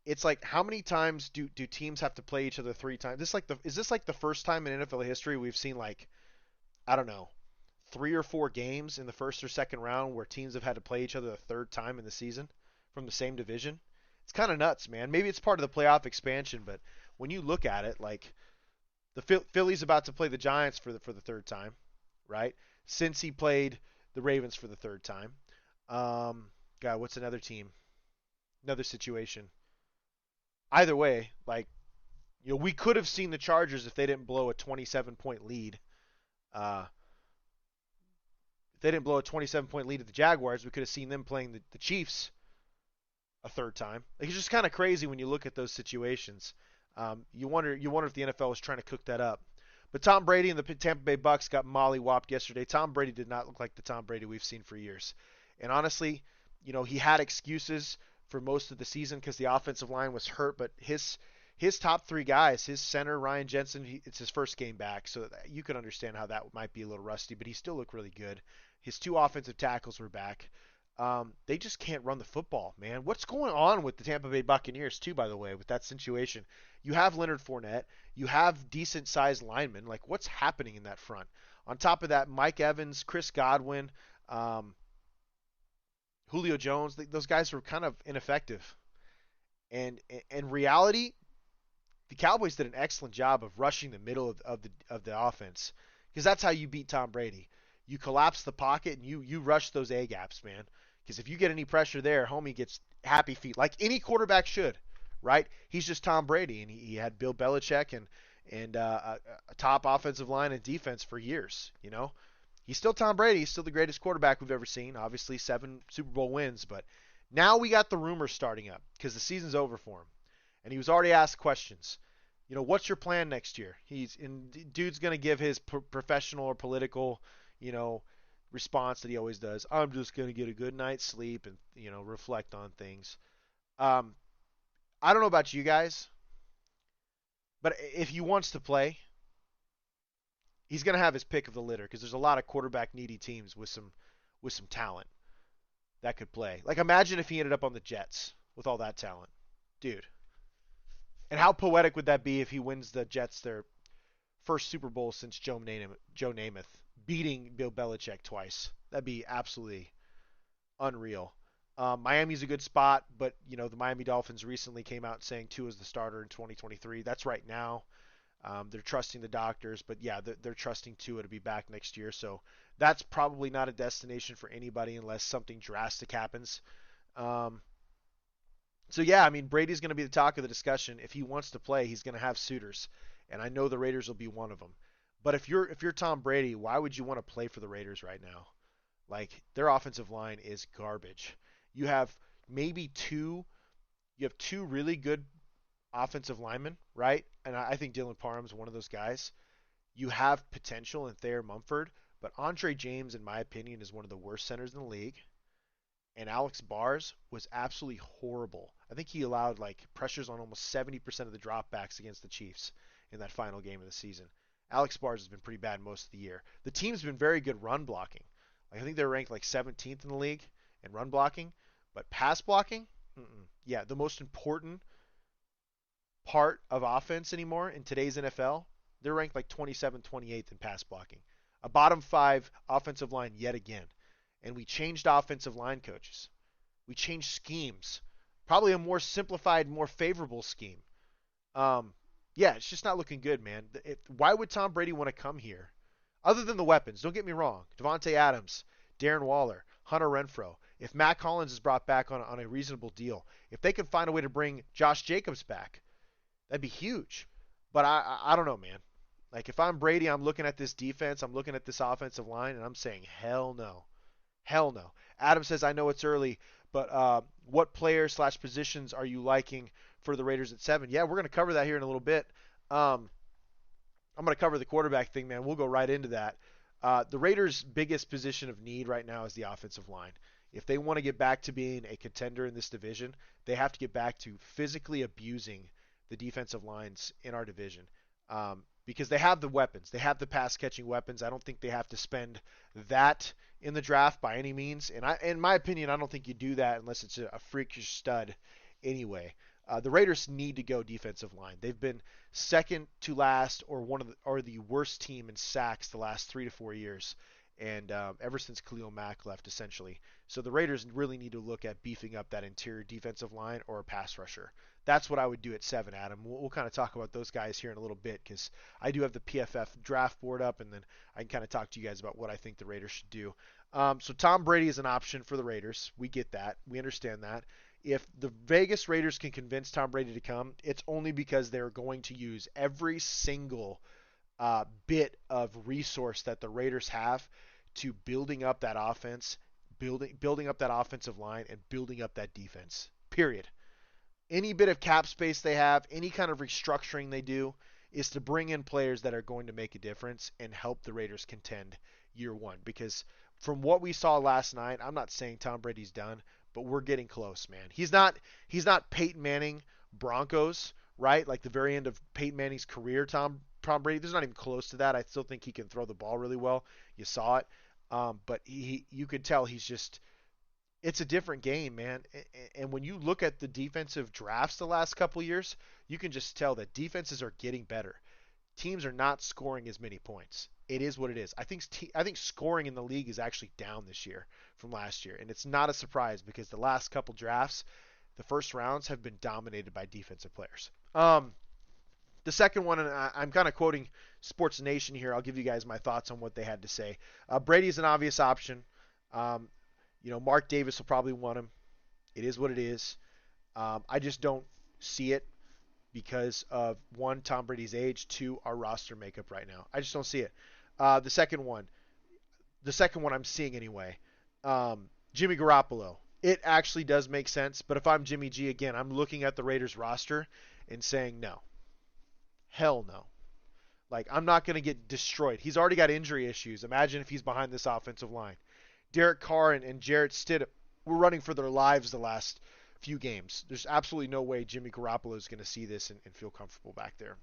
it's like how many times do teams have to play each other 3 times? Is this like the first time in NFL history we've seen like, I don't know, 3 or 4 games in the first or second round where teams have had to play each other a third time in the season from the same division? It's kind of nuts, man. Maybe it's part of the playoff expansion, but when you look at it, like the Philly's about to play the Giants for the third time, right? Since he played the Ravens for the third time. God, what's another team? Another situation. Either way, like, we could have seen the Chargers if they didn't blow a 27-point lead. If they didn't blow a 27-point lead at the Jaguars, we could have seen them playing the Chiefs a third time. Like, it's just kind of crazy when you look at those situations. You wonder if the NFL was trying to cook that up. But Tom Brady and the Tampa Bay Bucks got mollywopped yesterday. Tom Brady did not look like the Tom Brady we've seen for years. And honestly, he had excuses for most of the season because the offensive line was hurt, but his top 3 guys, his center, Ryan Jensen, it's his first game back, so you can understand how that might be a little rusty, but he still looked really good. His 2 offensive tackles were back. They just can't run the football, man. What's going on with the Tampa Bay Buccaneers, too, by the way, with that situation? You have Leonard Fournette. You have decent-sized linemen. Like, what's happening in that front? On top of that, Mike Evans, Chris Godwin, Julio Jones, those guys were kind of ineffective. And in reality, the Cowboys did an excellent job of rushing the middle of the offense because that's how you beat Tom Brady. You collapse the pocket and you rush those A gaps, man. Because if you get any pressure there, homie gets happy feet like any quarterback should, right? He's just Tom Brady, and he had Bill Belichick and a top offensive line and defense for years. He's still Tom Brady. He's still the greatest quarterback we've ever seen. Obviously, 7 Super Bowl wins, but now we got the rumors starting up because the season's over for him, and he was already asked questions. What's your plan next year? Dude's gonna give his professional or political, response that he always does. I'm just gonna get a good night's sleep and reflect on things. I don't know about you guys, but if he wants to play, he's gonna have his pick of the litter because there's a lot of quarterback needy teams with some talent that could play. Like, imagine if he ended up on the Jets with all that talent, dude. And how poetic would that be if he wins the Jets their first Super Bowl since Joe Namath, beating Bill Belichick twice? That'd be absolutely unreal. Miami's a good spot, but the Miami Dolphins recently came out saying Tua is the starter in 2023. That's right now. They're trusting the doctors, but yeah, they're trusting Tua to be back next year. So that's probably not a destination for anybody unless something drastic happens. So yeah, I mean, Brady's going to be the talk of the discussion. If he wants to play, he's going to have suitors, and I know the Raiders will be one of them. But if you're Tom Brady, why would you want to play for the Raiders right now? Like, their offensive line is garbage. You have two really good offensive linemen, right? And I think Dylan Parham's one of those guys. You have potential in Thayer Mumford, but Andre James, in my opinion, is one of the worst centers in the league. And Alex Bars was absolutely horrible. I think he allowed pressures on almost 70% of the dropbacks against the Chiefs in that final game of the season. Alex Bars has been pretty bad most of the year. The team's been very good run blocking. I think they're ranked 17th in the league in run blocking, but pass blocking, yeah, the most important part of offense anymore in today's NFL. They're ranked like 27th, 28th in pass blocking. A bottom 5 offensive line yet again. And we changed offensive line coaches. We changed schemes. Probably a more simplified, more favorable scheme. Yeah, it's just not looking good, man. Why would Tom Brady want to come here? Other than the weapons, don't get me wrong. Devontae Adams, Darren Waller, Hunter Renfrow. If Matt Collins is brought back on a reasonable deal, if they could find a way to bring Josh Jacobs back, that'd be huge. But I don't know, man. Like, if I'm Brady, I'm looking at this defense, I'm looking at this offensive line, and I'm saying, hell no. Hell no. Adam says, I know it's early, but what players/positions are you liking for the Raiders at 7? Yeah, we're going to cover that here in a little bit. I'm going to cover the quarterback thing, man. We'll go right into that. The Raiders' biggest position of need right now is the offensive line. If they want to get back to being a contender in this division, they have to get back to physically abusing the defensive lines in our division. Because they have the weapons. They have the pass-catching weapons. I don't think they have to spend that in the draft by any means. And in my opinion, I don't think you do that unless it's a freakish stud anyway. The Raiders need to go defensive line. They've been second to last or the worst team in sacks the last 3 to 4 years, and ever since Khalil Mack left, essentially. So the Raiders really need to look at beefing up that interior defensive line or a pass rusher. That's what I would do at 7, Adam. We'll kind of talk about those guys here in a little bit because I do have the PFF draft board up, and then I can kind of talk to you guys about what I think the Raiders should do. So Tom Brady is an option for the Raiders. We get that. We understand that. If the Vegas Raiders can convince Tom Brady to come, it's only because they're going to use every single bit of resource that the Raiders have to building up that offense, building up that offensive line, and building up that defense. Period. Any bit of cap space they have, any kind of restructuring they do, is to bring in players that are going to make a difference and help the Raiders contend year one. Because from what we saw last night, I'm not saying Tom Brady's done, but we're getting close, man. He's not Peyton Manning Broncos, right? Like the very end of Peyton Manning's career, Tom Brady. There's not even close to that. I still think he can throw the ball really well. You saw it. But you could tell he's just, it's a different game, man. And when you look at the defensive drafts the last couple of years, you can just tell that defenses are getting better. Teams are not scoring as many points. It is what it is. I think scoring in the league is actually down this year from last year, and it's not a surprise because the last couple drafts, the first rounds have been dominated by defensive players. The second one, and I'm kind of quoting Sports Nation here. I'll give you guys my thoughts on what they had to say. Brady's an obvious option. Mark Davis will probably want him. It is what it is. I just don't see it because of, 1, Tom Brady's age, 2, our roster makeup right now. I just don't see it. The second one I'm seeing anyway, Jimmy Garoppolo. It actually does make sense, but if I'm Jimmy G, again, I'm looking at the Raiders roster and saying no. Hell no. Like, I'm not going to get destroyed. He's already got injury issues. Imagine if he's behind this offensive line. Derek Carr and Jarrett Stidham were running for their lives the last few games. There's absolutely no way Jimmy Garoppolo is going to see this and feel comfortable back there.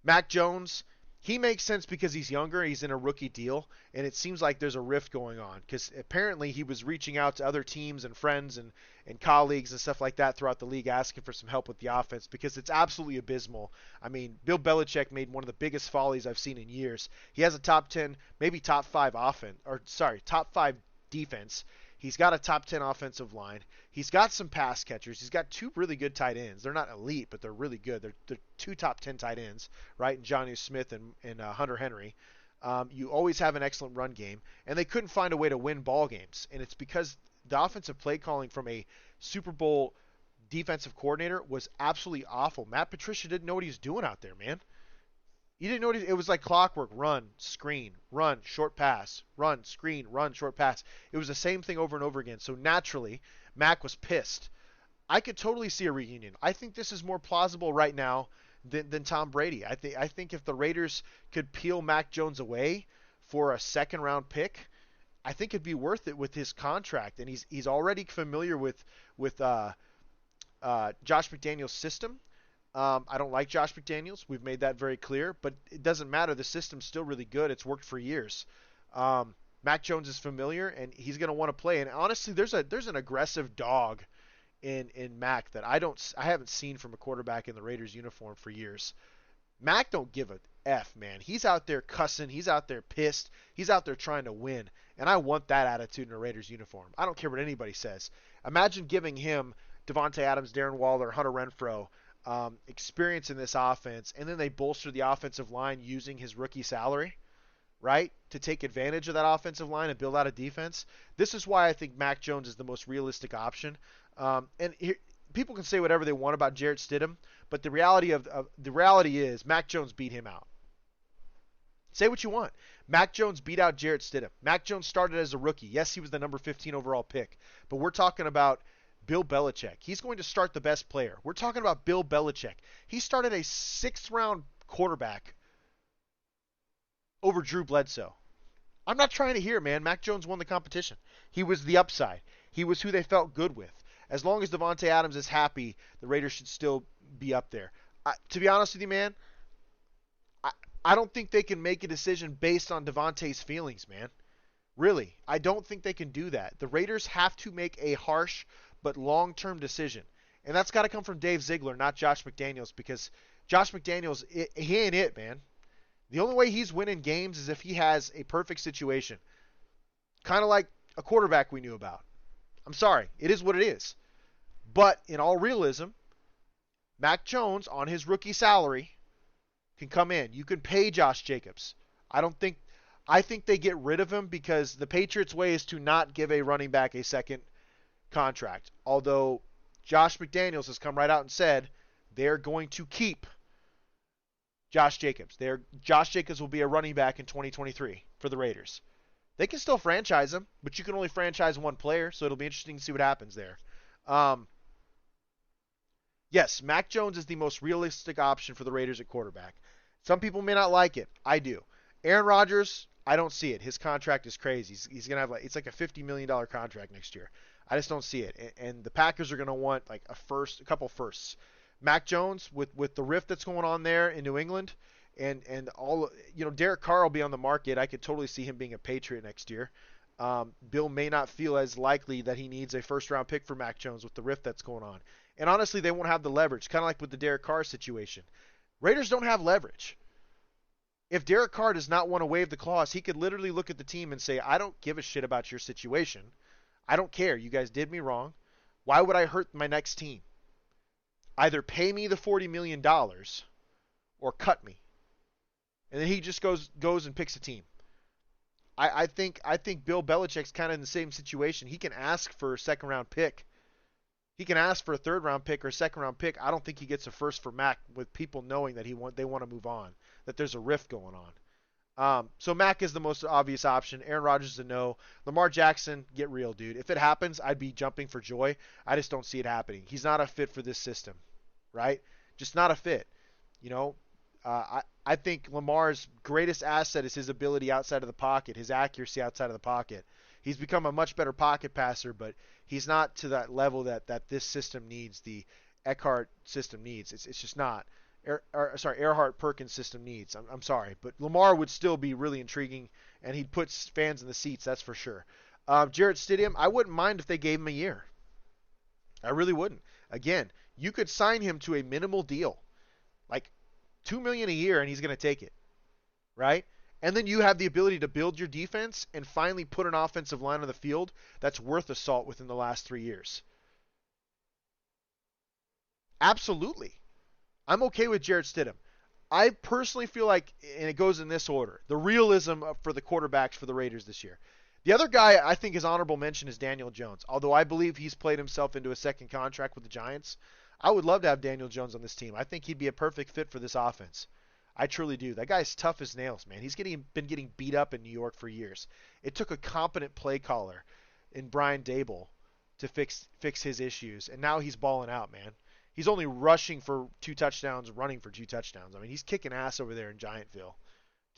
Mac Jones, he makes sense because he's younger. He's in a rookie deal, and it seems like there's a rift going on because apparently he was reaching out to other teams and friends and colleagues and stuff like that throughout the league asking for some help with the offense because it's absolutely abysmal. I mean, Bill Belichick made one of the biggest follies I've seen in years. He has a top 10, maybe top 5 top 5 defense. He's got a top 10 offensive line. He's got some pass catchers. He's got 2 really good tight ends. They're not elite, but they're really good. They're 2 top 10 tight ends, right? Jonnu Smith and Hunter Henry. You always have an excellent run game, and they couldn't find a way to win ball games. And it's because the offensive play calling from a Super Bowl defensive coordinator was absolutely awful. Matt Patricia didn't know what he was doing out there, man. You didn't know it was like clockwork. Run, screen, run, short pass, run, screen, run, short pass. It was the same thing over and over again. So naturally, Mac was pissed. I could totally see a reunion. I think this is more plausible right now than Tom Brady. I think if the Raiders could peel Mac Jones away for a second round pick, I think it'd be worth it with his contract. And he's already familiar with Josh McDaniels' system. I don't like Josh McDaniels. We've made that very clear, but it doesn't matter. The system's still really good. It's worked for years. Mac Jones is familiar, and he's going to want to play. And honestly, there's an aggressive dog in Mac that I haven't seen from a quarterback in the Raiders uniform for years. Mac don't give a F, man. He's out there cussing. He's out there pissed. He's out there trying to win. And I want that attitude in a Raiders uniform. I don't care what anybody says. Imagine giving him Devontae Adams, Darren Waller, Hunter Renfrow experience in this offense, and then they bolster the offensive line using his rookie salary, right, to take advantage of that offensive line and build out a defense. This is why I think Mac Jones is the most realistic option. People can say whatever they want about Jarrett Stidham, but the reality is Mac Jones beat him out. Say what you want. Mac Jones beat out Jarrett Stidham. Mac Jones started as a rookie. Yes, he was the number 15 overall pick, but we're talking about Bill Belichick. He's going to start the best player. We're talking about Bill Belichick. He started a 6th-round quarterback over Drew Bledsoe. I'm not trying to hear, man. Mac Jones won the competition. He was the upside. He was who they felt good with. As long as Devontae Adams is happy, the Raiders should still be up there. To be honest with you, man, I don't think they can make a decision based on Devontae's feelings, man. Really, I don't think they can do that. The Raiders have to make a harsh but long-term decision. And that's got to come from Dave Ziegler, not Josh McDaniels, because Josh McDaniels, he ain't it, man. The only way he's winning games is if he has a perfect situation. Kind of like a quarterback we knew about. I'm sorry, it is what it is. But in all realism, Mac Jones on his rookie salary can come in. You can pay Josh Jacobs. I think they get rid of him because the Patriots' way is to not give a running back a second contract. Although Josh McDaniels has come right out and said they're going to keep Josh Jacobs. Josh Jacobs will be a running back in 2023 for the Raiders. They can still franchise him, but you can only franchise one player, so it'll be interesting to see what happens there. Yes, Mac Jones is the most realistic option for the Raiders at quarterback. Some people may not like it. I do. Aaron Rodgers, I don't see it. His contract is crazy. He's going to have it's like a $50 million contract next year. I just don't see it. And the Packers are going to want like a couple firsts. Mac Jones, with the rift that's going on there in New England, and all, Derek Carr will be on the market. I could totally see him being a Patriot next year. Bill may not feel as likely that he needs a first-round pick for Mac Jones with the rift that's going on. And honestly, they won't have the leverage, kind of like with the Derek Carr situation. Raiders don't have leverage. If Derek Carr does not want to waive the clause, he could literally look at the team and say, I don't give a shit about your situation. I don't care. You guys did me wrong. Why would I hurt my next team? Either pay me the $40 million or cut me. And then he just goes and picks a team. I think Bill Belichick's kind of in the same situation. He can ask for a second-round pick. He can ask for a third-round pick or a second-round pick. I don't think he gets a first for Mac with people knowing that they want to move on, that there's a rift going on. So Mac is the most obvious option. Aaron Rodgers is a no. Lamar Jackson, get real, dude. If it happens, I'd be jumping for joy. I just don't see it happening. He's not a fit for this system, right? Just not a fit. I think Lamar's greatest asset is his ability outside of the pocket, his accuracy outside of the pocket. He's become a much better pocket passer, but he's not to that level that this system needs, the Eckhart system needs. It's just not. Earhart Perkins system needs. I'm sorry, but Lamar would still be really intriguing, and he'd put fans in the seats, that's for sure. Jarrett Stidham, I wouldn't mind if they gave him a year. I really wouldn't. Again, you could sign him to a minimal deal, like $2 million a year, and he's going to take it, right? And then you have the ability to build your defense and finally put an offensive line on the field that's worth a salt within the last 3 years. Absolutely. I'm okay with Jarrett Stidham. I personally feel like, and it goes in this order, the realism for the quarterbacks for the Raiders this year. The other guy I think is honorable mention is Daniel Jones. Although I believe he's played himself into a second contract with the Giants, I would love to have Daniel Jones on this team. I think he'd be a perfect fit for this offense. I truly do. That guy's tough as nails, man. He's been getting beat up in New York for years. It took a competent play caller in Brian Dable to fix his issues, and now he's balling out, man. He's only rushing for 2 touchdowns, running for 2 touchdowns. I mean, he's kicking ass over there in Giantville.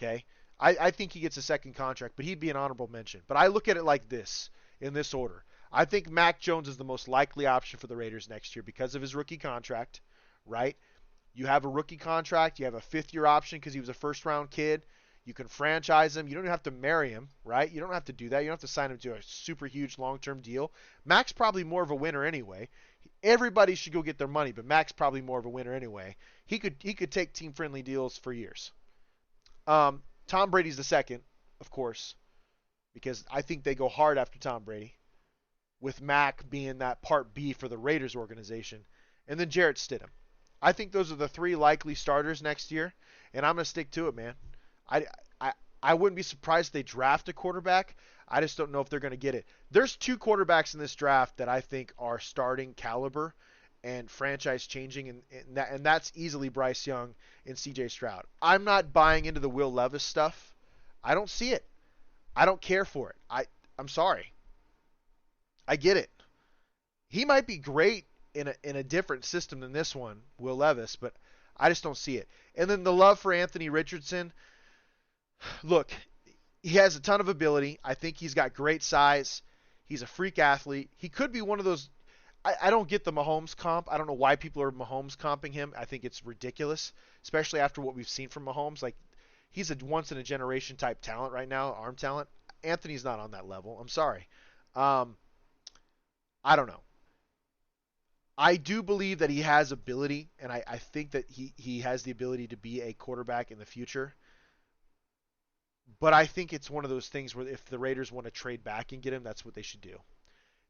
Okay? I think he gets a second contract, but he'd be an honorable mention. But I look at it like this, in this order. I think Mac Jones is the most likely option for the Raiders next year because of his rookie contract, right? You have a rookie contract. You have a 5th-year option because he was a first-round kid. You can franchise him. You don't even have to marry him, right? You don't have to do that. You don't have to sign him to a super huge long-term deal. Mac's probably more of a winner anyway. Everybody should go get their money, but Mac's probably more of a winner anyway. He could take team-friendly deals for years. Tom Brady's the second, of course, because I think they go hard after Tom Brady, with Mac being that part B for the Raiders organization, and then Jarrett Stidham. I think those are the three likely starters next year, and I'm going to stick to it, man. I wouldn't be surprised if they draft a quarterback. I just don't know if they're going to get it. There's two quarterbacks in this draft that I think are starting caliber and franchise changing, and that's easily Bryce Young and C.J. Stroud. I'm not buying into the Will Levis stuff. I don't see it. I don't care for it. I'm sorry. I get it. He might be great in a different system than this one, Will Levis, but I just don't see it. And then the love for Anthony Richardson. Look, he has a ton of ability. I think he's got great size. He's a freak athlete. He could be one of those. I don't get the Mahomes comp. I don't know why people are Mahomes comping him. I think it's ridiculous, especially after what we've seen from Mahomes. Like, he's a once-in-a-generation type talent right now, arm talent. Anthony's not on that level. I'm sorry. I don't know. I do believe that he has ability, and I think that he has the ability to be a quarterback in the future. But I think it's one of those things where if the Raiders want to trade back and get him, that's what they should do.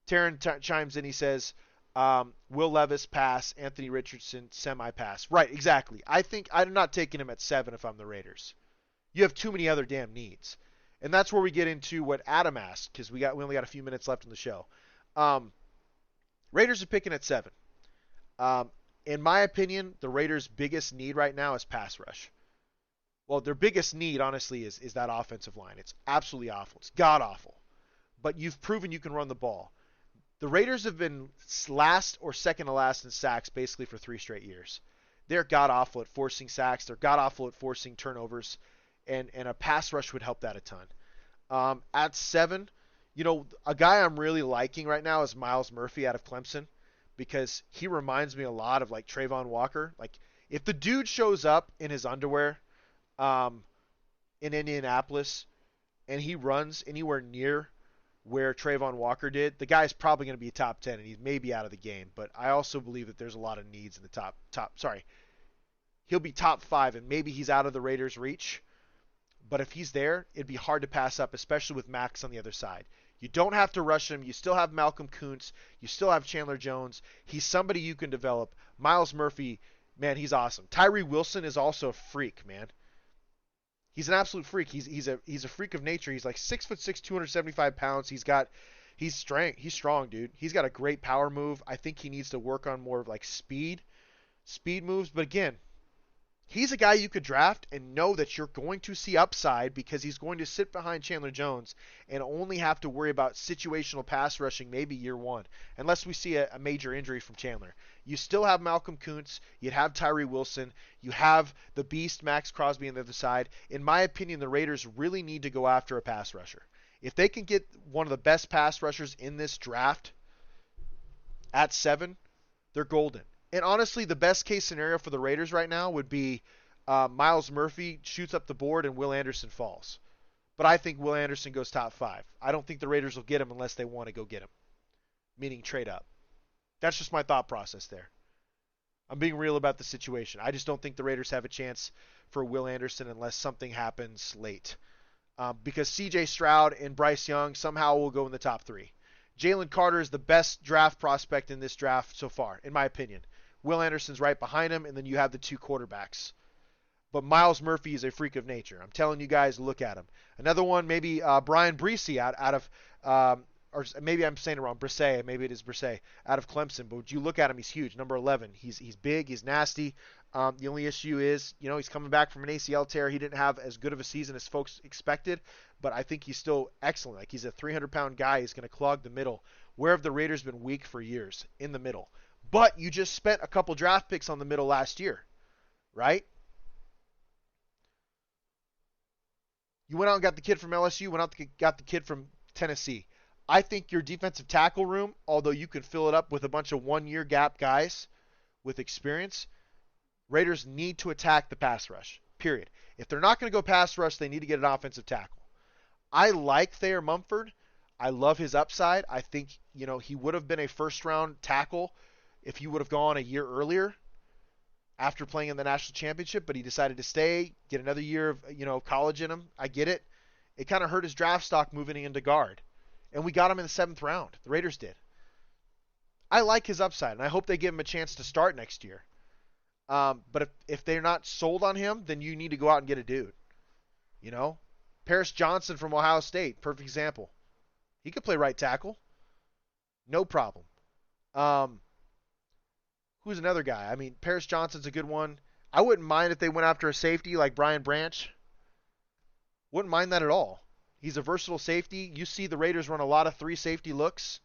Taryn chimes in. He says, Will Levis pass, Anthony Richardson semi-pass. Right, exactly. I think I'm not taking him at 7 if I'm the Raiders. You have too many other damn needs. And that's where we get into what Adam asked, because we only got a few minutes left in the show. Raiders are picking at 7. In my opinion, the Raiders' biggest need right now is pass rush. Well, their biggest need, honestly, is that offensive line. It's absolutely awful. It's god-awful. But you've proven you can run the ball. The Raiders have been last or second to last in sacks basically for 3 straight years. They're god-awful at forcing sacks. They're god-awful at forcing turnovers. And a pass rush would help that a ton. At 7, a guy I'm really liking right now is Myles Murphy out of Clemson, because he reminds me a lot of like Trayvon Walker. Like, if the dude shows up in his underwear in Indianapolis and he runs anywhere near where Trayvon Walker did, the guy's probably going to be top 10 and he may be out of the game. But I also believe that there's a lot of needs in the he'll be top 5 and maybe he's out of the Raiders' reach. But if he's there, it'd be hard to pass up, especially with Max on the other side. You don't have to rush him. You still have Malcolm Kuntz. You still have Chandler Jones. He's somebody you can develop. Myles Murphy, man, he's awesome. Tyree Wilson is also a freak, man. He's an absolute freak. He's a freak of nature. He's like 6'6", 275 pounds. He's strong, dude. He's got a great power move. I think he needs to work on more of like speed moves. But again, he's a guy you could draft and know that you're going to see upside, because he's going to sit behind Chandler Jones and only have to worry about situational pass rushing maybe year 1, unless we see a major injury from Chandler. You still have Malcolm Kuntz. You'd have Tyree Wilson. You have the beast Max Crosby on the other side. In my opinion, the Raiders really need to go after a pass rusher. If they can get one of the best pass rushers in this draft at 7, they're golden. And honestly, the best case scenario for the Raiders right now would be Myles Murphy shoots up the board and Will Anderson falls. But I think Will Anderson goes top 5. I don't think the Raiders will get him unless they want to go get him, meaning trade up. That's just my thought process there. I'm being real about the situation. I just don't think the Raiders have a chance for Will Anderson unless something happens late. Because C.J. Stroud and Bryce Young somehow will go in the top 3. Jalen Carter is the best draft prospect in this draft so far, in my opinion. Will Anderson's right behind him, and then you have the 2 quarterbacks. But Myles Murphy is a freak of nature. I'm telling you guys, look at him. Another one, maybe Brian Bresee out of, or maybe I'm saying it wrong, Bresee, maybe it is Bresee, out of Clemson. But would you look at him, he's huge, number 11. He's big, he's nasty. The only issue is, he's coming back from an ACL tear. He didn't have as good of a season as folks expected, but I think he's still excellent. Like, he's a 300-pound guy. He's going to clog the middle. Where have the Raiders been weak for years? In the middle. But you just spent a couple draft picks on the middle last year, right? You went out and got the kid from LSU, went out and got the kid from Tennessee. I think your defensive tackle room, although you can fill it up with a bunch of one-year gap guys with experience, Raiders need to attack the pass rush, period. If they're not going to go pass rush, they need to get an offensive tackle. I like Thayer Mumford. I love his upside. I think, he would have been a first-round tackle if he would have gone a year earlier after playing in the national championship, but he decided to stay, get another year of college in him. I get it. It kind of hurt his draft stock moving into guard. And we got him in the 7th round. The Raiders did. I like his upside, and I hope they give him a chance to start next year. But if they're not sold on him, then you need to go out and get a dude. Paris Johnson from Ohio State, perfect example. He could play right tackle. No problem. Who's another guy? I mean, Paris Johnson's a good one. I wouldn't mind if they went after a safety like Brian Branch. Wouldn't mind that at all. He's a versatile safety. You see the Raiders run a lot of 3 safety looks.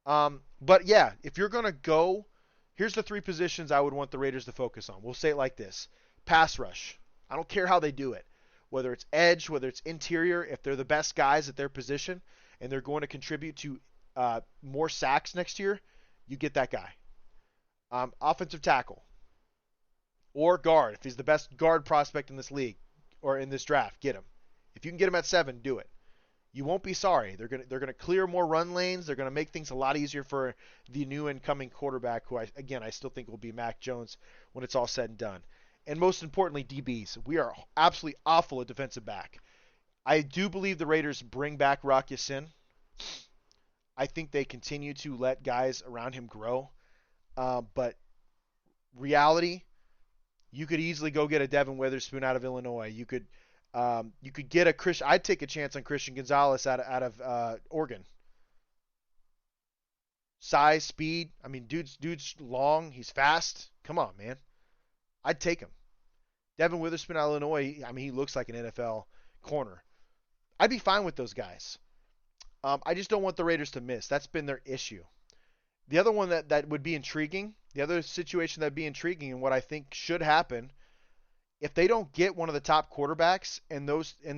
But yeah, if you're going to go, here's the 3 positions I would want the Raiders to focus on. We'll say it like this. Pass rush. I don't care how they do it. Whether it's edge, whether it's interior, if they're the best guys at their position and they're going to contribute to more sacks next year, you get that guy. Offensive tackle or guard. If he's the best guard prospect in this league or in this draft, get him. If you can get him at 7, do it. You won't be sorry. They're gonna clear more run lanes. They're gonna make things a lot easier for the new incoming quarterback, who I still think will be Mac Jones when it's all said and done. And most importantly, DBs. We are absolutely awful at defensive back. I do believe the Raiders bring back Rock Ya-Sin. I think they continue to let guys around him grow. But reality, you could easily go get a Devin Witherspoon out of Illinois. You could get a Christian. I'd take a chance on Christian Gonzalez out of Oregon. Size, speed. I mean, dude's long. He's fast. Come on, man. I'd take him. Devin Witherspoon out of Illinois. I mean, he looks like an NFL corner. I'd be fine with those guys. I just don't want the Raiders to miss. That's been their issue. The other one that would be intriguing, the other situation that would be intriguing and what I think should happen, if they don't get one of the top quarterbacks and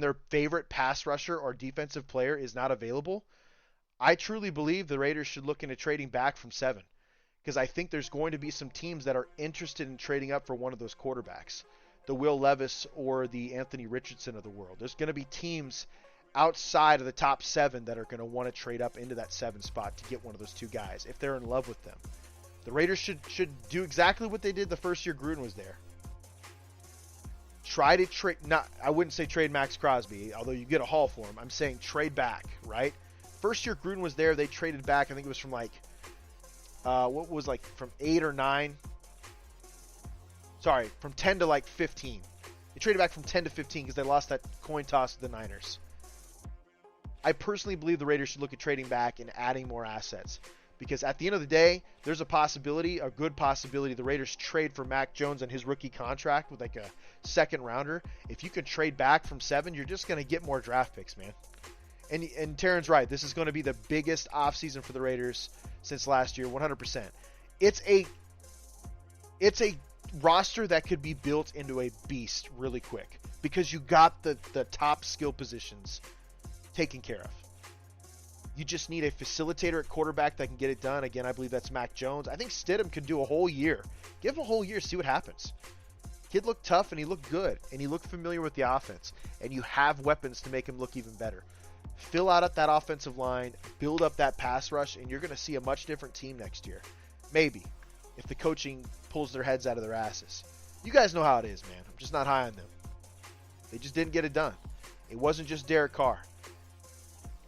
their favorite pass rusher or defensive player is not available, I truly believe the Raiders should look into trading back from 7. Because I think there's going to be some teams that are interested in trading up for one of those quarterbacks. The Will Levis or the Anthony Richardson of the world. There's going to be teams outside of the top 7 that are going to want to trade up into that 7 spot to get one of those 2 guys if they're in love with them. The Raiders should do exactly what they did the first year Gruden was there. Try to trade, I wouldn't say trade Max Crosby, although you get a haul for him. I'm saying trade back, right? First year Gruden was there, they traded back. I think it was from from 8 or 9. Sorry, from 10 to 15. They traded back from 10 to 15 because they lost that coin toss to the Niners. I personally believe the Raiders should look at trading back and adding more assets. Because at the end of the day, there's a good possibility, the Raiders trade for Mac Jones and his rookie contract with a 2nd rounder. If you can trade back from 7, you're just going to get more draft picks, man. And Taryn's right. This is going to be the biggest offseason for the Raiders since last year, 100%. It's a roster that could be built into a beast really quick because you got the top skill positions taken care of. You just need a facilitator at quarterback that can get it done. Again, I believe that's Mac Jones. I think Stidham could do a whole year. Give him a whole year, see what happens. Kid looked tough and he looked good and he looked familiar with the offense. And you have weapons to make him look even better. Fill out that offensive line, build up that pass rush, and you're going to see a much different team next year. Maybe, if the coaching pulls their heads out of their asses. You guys know how it is, man. I'm just not high on them. They just didn't get it done. It wasn't just Derek Carr.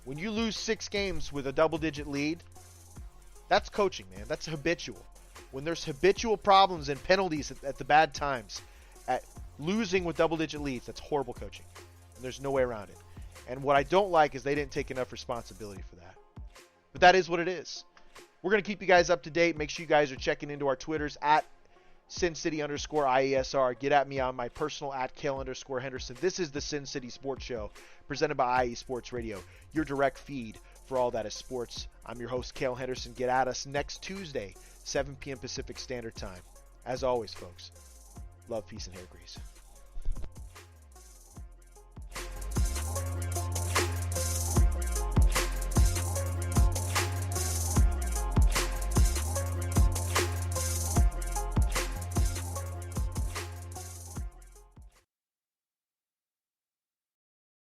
When you lose 6 games with a double-digit lead, that's coaching, man. That's habitual. When there's habitual problems and penalties at the bad times, at losing with double-digit leads, that's horrible coaching. And there's no way around it. And what I don't like is they didn't take enough responsibility for that. But that is what it is. We're going to keep you guys up to date. Make sure you guys are checking into our Twitters at SinCity_IESR. Get at me on my personal at Kale_Henderson. This is the Sin City Sports Show presented by IE Sports Radio, your direct feed for all that is sports. I'm your host, Kale Henderson. Get at us next Tuesday, 7 p.m. Pacific Standard Time. As always, folks, love, peace, and hair grease.